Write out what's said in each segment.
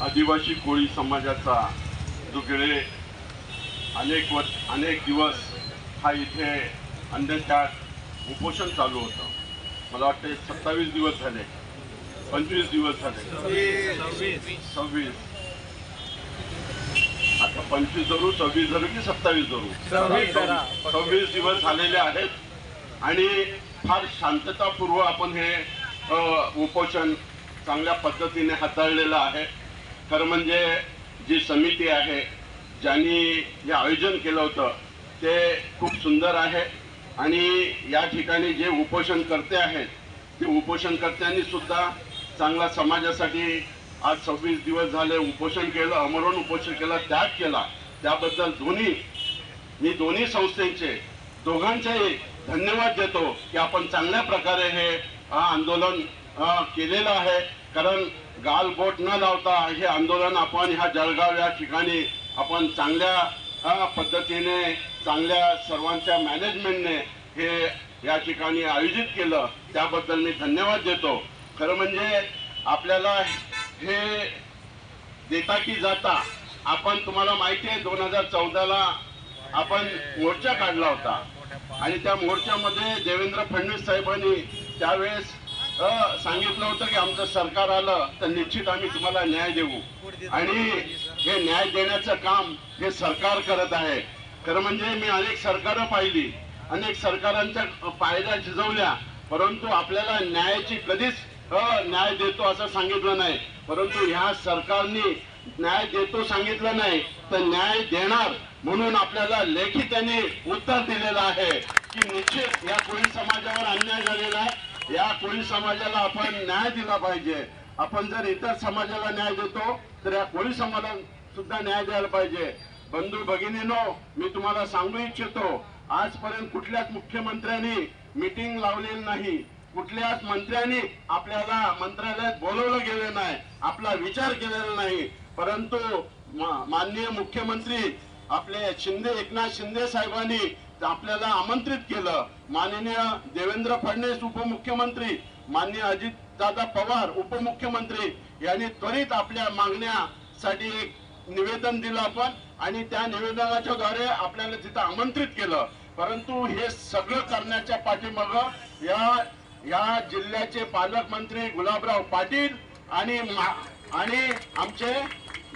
आदिवासी कोळी समाजाचा जो गेले अनेक दिवस हा इथे अन्नत्याग उपोषण चालू होतं. मला वाटतं 27 दिवस झाले, 25 दिवस झाले, 26 आता 25 धरू, 26 धरू की 27 धरू, 26 दिवस झालेले आहेत आणि फार शांततापूर्व आपण हे उपोषण चांगल्या पद्धतीने हाताळलेलं आहे. खरं म्हणजे जी समिती आहे ज्यांनी हे आयोजन केलं होतं ते खूप सुंदर आहे आणि या ठिकाणी जे उपोषणकर्ते आहेत ते उपोषणकर्त्यांनी सुद्धा चांगला समाजासाठी आज 26 दिवस झाले उपोषण केलं, आमरण उपोषण केलं, त्याग केला. त्याबद्दल मी दोन्ही संस्थेचे दोघांचेही धन्यवाद देतो की आपण चांगल्या प्रकारे हे आंदोलन केलेलं आहे. कारण गालबोट न लावता हे आंदोलन आपण ह्या जळगाव या ठिकाणी आपण चांगल्या पद्धतीने चांगल्या सर्वांच्या मॅनेजमेंटने हे या ठिकाणी आयोजित केलं, त्याबद्दल मी धन्यवाद देतो. खरं म्हणजे आपल्याला हे देता की जाता आपण तुम्हाला माहिती आहे 2014ला आपण मोर्चा काढला होता आणि त्या मोर्चामध्ये देवेंद्र फडणवीस साहेबांनी त्यावेळेस सांगितलं होतं की आमचं सरकार आलं तर निश्चित आम्ही तुम्हाला न्याय देऊ आणि हे न्याय देण्याचं काम हे सरकार करत आहे. खरं म्हणजे मी अनेक सरकारं पाहिली, अनेक सरकारांच्या पायऱ्या झिजवल्या, परंतु आपल्याला न्यायाची कधीच न्याय देतो असं सांगितलं नाही. परंतु ह्या सरकारने न्याय देतो सांगितलं नाही तर न्याय देणार म्हणून आपल्याला लेखी त्यांनी उत्तर दिलेलं आहे की निश्चित या कोळी समाजावर अन्याय झालेला आहे, या कोळी समाजाला आपण न्याय दिला पाहिजे. आपण जर इतर समाजाला न्याय देतो तर या कोळी समाजाला सुद्धा न्याय द्यायला पाहिजे. बंधू भगिनींनो, मी तुम्हाला सांगू इच्छितो आजपर्यंत कुठल्याच मुख्यमंत्र्यांनी मीटिंग लावलेली नाही, कुठल्याच मंत्र्यांनी आपल्याला मंत्रालयात बोलवलं गेलं नाही, आपला विचार केलेला नाही. परंतु माननीय मुख्यमंत्री आपले एकनाथ शिंदे साहेबांनी आपल्याला आमंत्रित केलं. माननीय देवेंद्र फडणवीस उपमुख्यमंत्री, माननीय अजितदादा पवार उपमुख्यमंत्री यांनी त्वरित आपल्या मागण्यासाठी एक निवेदन दिलं आपण आणि त्या निवेदनाच्या द्वारे आपल्याला तिथं आमंत्रित केलं. परंतु हे सगळं करण्याच्या पाठीमागं या जिल्ह्याचे पालकमंत्री गुलाबराव पाटील आणि आमचे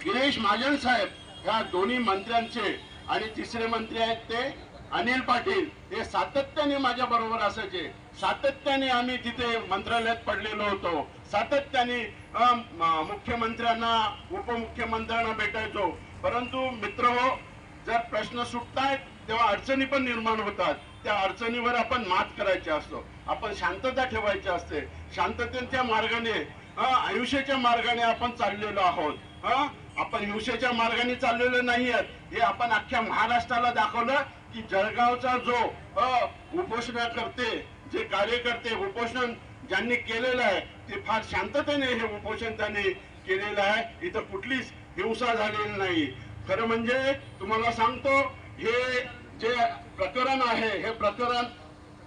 गिरीश महाजन साहेब ह्या दोन्ही मंत्र्यांचे आणि तिसरे मंत्री आहेत ते अनिल पाटील, हे सातत्याने माझ्या बरोबर असायचे. सातत्याने आम्ही तिथे मंत्रालयात पडलेलो होतो, सातत्याने मुख्यमंत्र्यांना उपमुख्यमंत्र्यांना भेटायचो. परंतु मित्रहो, जर प्रश्न सुटतायत तेव्हा अडचणी पण निर्माण होतात. त्या अडचणीवर आपण मात करायची असतो, आपण शांतता ठेवायची असते. शांततेच्या मार्गाने आयुष्याच्या मार्गाने आपण चाललेलो आहोत. आपण हिंसेच्या मार्गाने चाललेलो नाही आहोत. हे आपण अख्ख्या महाराष्ट्राला दाखवलं की जळगावचा जो उपोषणकर्ते, जे कार्यकर्ते उपोषण ज्यांनी केलेलं आहे ते फार शांततेने हे उपोषण त्यांनी केलेलं आहे. इथं कुठलीच हिंसा झालेली नाही. खरं म्हणजे तुम्हाला सांगतो, हे जे प्रकरण आहे हे प्रकरण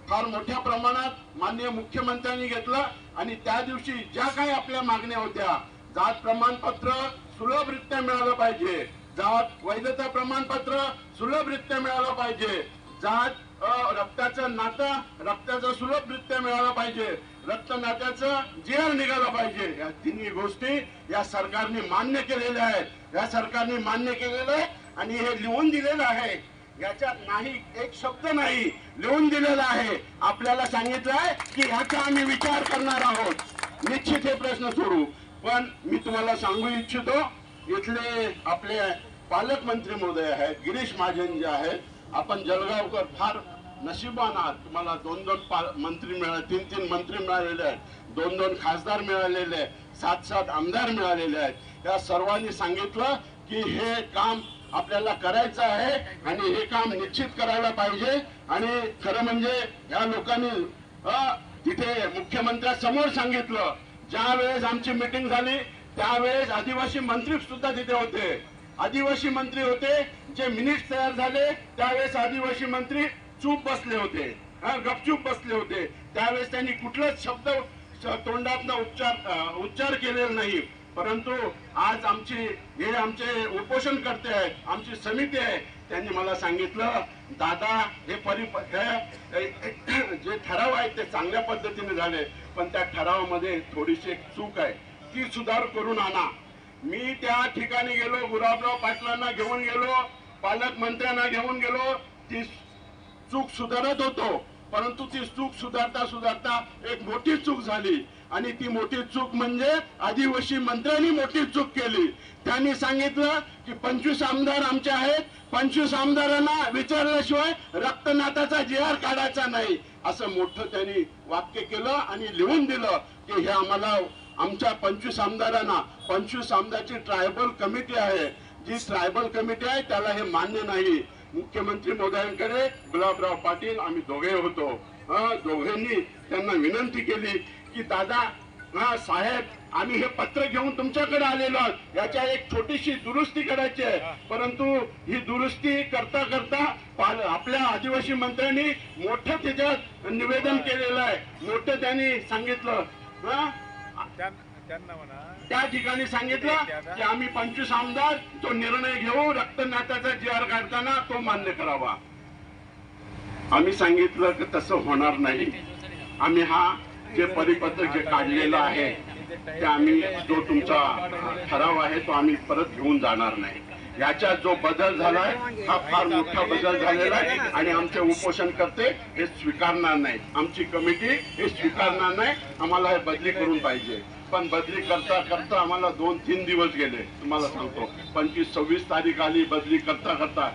फार मोठ्या प्रमाणात माननीय मुख्यमंत्र्यांनी घेतलं आणि त्या दिवशी ज्या काही आपल्या मागण्या होत्या, जात प्रमाणपत्र सुलभरित्या मिळालं पाहिजे, जात वैधता प्रमाणपत्र सुलभरित्या मिळालं पाहिजे, जात रक्ताचं नातं रक्ताचं सुलभरित्या मिळालं पाहिजे, रक्त नात्याचं जीवन निघालं पाहिजे, या तिन्ही गोष्टी या सरकारने मान्य केलेल्या आहेत. या सरकारने मान्य केलेलं आहे आणि हे लिहून दिलेलं आहे. याच्यात नाही एक शब्द नाही, लिहून दिलेला आहे. आपल्याला सांगितलं आहे की ह्याचा आम्ही विचार करणार आहोत, निश्चित हे प्रश्न सोडू. पण मी तुम्हाला सांगू इच्छितो, इथले आपले पालकमंत्री महोदय आहेत, गिरीश महाजन जे आहेत, आपण जळगावकर फार नशिबान आहात. तुम्हाला 2-2 मंत्री मिळाले, 3-3 मंत्री मिळालेले आहेत, 2-2 खासदार मिळालेले आहेत, 7-7 आमदार मिळालेले आहेत. या सर्वांनी सांगितलं की हे काम आपल्याला करायचं आहे आणि हे काम निश्चित करायला पाहिजे. आणि खरं म्हणजे या लोकांनी तिथे मुख्यमंत्र्यांसमोर सांगितलं. ज्या वेळेस आमची मीटिंग झाली त्यावेळेस आदिवासी मंत्री सुद्धा तिथे होते, आदिवासी मंत्री होते. जे मिनिट्स तयार झाले त्यावेळेस आदिवासी मंत्री चूप बसले होते, गपचूप बसले होते. त्यावेळेस त्यांनी कुठलाच शब्द तोंडातनं उच्चार केलेला नाही. परंतु आज हे आमचे उपोषण करते आहेत, आमची समिती आहे, त्यांनी मला सांगितलं दादा हे जे ठराव आहेत ते चांगल्या पद्धतीने झाले, पण त्या ठरावामध्ये थोडीशी एक चूक आहे, ती सुधार करून आणा. मी त्या ठिकाणी गेलो, गुलाबराव पाटलांना घेऊन गेलो, पालकमंत्र्यांना घेऊन गेलो, ती चूक सुधारत होतो, परंतु ती चूक सुधारता सुधारता एक मोठी चूक झाली. आणि ती मोठी चूक म्हणजे आदिवासी मंत्र्यांनी मोठी चूक केली. त्यांनी सांगितलं की 25 आमदार आमचे आहेत, 25 आमदारांना विचारल्याशिवाय रक्तनाथाचा JR काढायचा नाही, असं मोठं त्यांनी वाक्य केलं आणि लिहून दिलं की हे आम्हाला आमच्या 25 आमदारांना, 25 आमदाराची ट्रायबल कमिटी आहे, जी ट्रायबल कमिटी आहे त्याला हे मान्य नाही. मुख्यमंत्री महोदयांकडे गुलाबराव पाटील आम्ही दोघे होतो, दोघांनी त्यांना विनंती केली की दादा साहेब आम्ही हे पत्र घेऊन तुमच्याकडे आलेलो आहोत, याच्या एक छोटीशी दुरुस्ती करायची आहे. परंतु ही दुरुस्ती करता करता आपल्या आदिवासी मंत्र्यांनी मोठं त्याच्यात निवेदन केलेलं आहे, मोठं त्यांनी सांगितलं, त्या ठिकाणी सांगितलं की आम्ही 25 आमदार तो निर्णय घेऊ, रक्तनाथाचा JR काढताना तो मान्य करावा. आम्ही सांगितलं की तसं होणार नाही. आम्ही जे परिपत्रक जे काढलेलं आहे ते आम्ही जो तुमचा ठराव आहे तो आम्ही परत घेऊन जाणार नाही. याच्यात जो बदल झालाय हा फार मोठा बदल झालेला आहे आणि आमचे उपोषण करते हे स्वीकारणार नाही, आमची कमिटी हे स्वीकारणार नाही. आम्हाला हे बदली करून पाहिजे. पण बदली करता करता आम्हाला 2-3 दिवस गेले. तुम्हाला सांगतो 25-26 तारीख आली, बदली करता करता